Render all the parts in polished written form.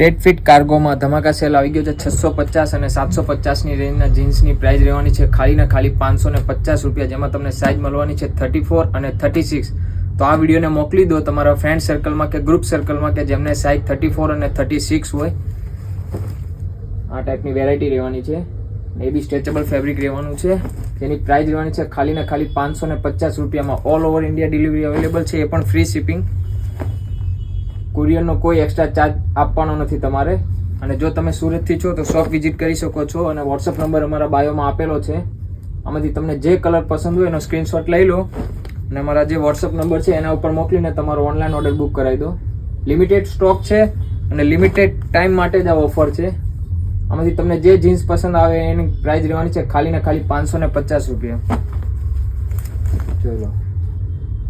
TET fit કાર્ગોમાં ધમાકા cell આવી ગયો છે 650 અને 750ની રેન્જના જીન્સની પ્રાઇસ રહેવાની છે ખાલી ને ખાલી 550 રૂપિયા, જેમાં તમને સાઇઝ મળવાની છે 34 અને 36. તો આ વિડીયોને મોકલી દો તમારા ફ્રેન્ડ સર્કલમાં કે ગ્રુપ સર્કલમાં કે જેમને સાઇઝ 34 અને 36 હોય. આ ટાઈપની વેરાયટી રહેવાની છે. એ બી સ્ટ્રેચેબલ ફેબ્રિક રહેવાનું છે. જેની પ્રાઇસ રહેવાની છે ખાલી ને ખાલી 550 રૂપિયામાં. All over India delivery available છે, એ પણ ફ્રી શિપિંગ. કુરિયરનો કોઈ એક્સ્ટ્રા ચાર્જ આપવાનો નથી તમારે. અને જો તમે સુરતથી છો તો શોપ વિઝિટ કરી શકો છો અને વોટ્સઅપ નંબર અમારા બાયોમાં આપેલો છે. આમાંથી તમને જે કલર પસંદ હોય એનો સ્ક્રીનશોટ લઈ લો અને અમારા જે વોટ્સઅપ નંબર છે એના ઉપર મોકલીને તમારો ઓનલાઈન ઓર્ડર બુક કરાવી દો. લિમિટેડ સ્ટોક છે અને લિમિટેડ ટાઈમ માટે જ આ ઓફર છે. આમાંથી તમને જે જીન્સ પસંદ આવે એની પ્રાઇસ રહેવાની છે ખાલી ને ખાલી 550 રૂપિયા. ચલો,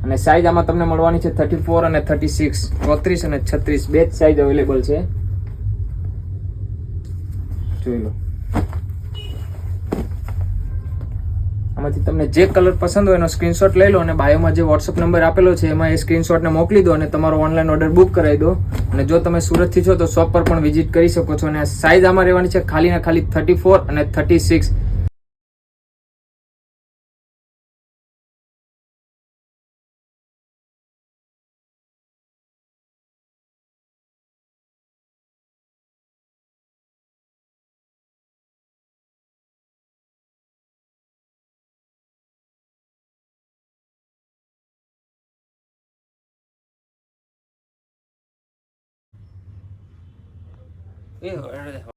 અને સાઇઝ આમાં તમને મળવાની છે 34 અને 36, 34 અને 36 બે જ સાઇઝ અવેલેબલ છે. જોઈ લો. આમાંથી તમને જે કલર પસંદ હોય એનો સ્ક્રીનશોટ લઈ લો અને બાયોમાં જે વોટ્સઅપ નંબર આપેલો છે એમાં એ સ્ક્રીનશોટને મોકલી દો અને તમારો ઓનલાઈન ઓર્ડર બુક કરાવી દો. અને જો તમે સુરતથી છો તો શોપ પર પણ વિઝિટ કરી શકો છો. અને સાઇઝ આમાં રહેવાની છે ખાલી ને ખાલી 34 અને 36.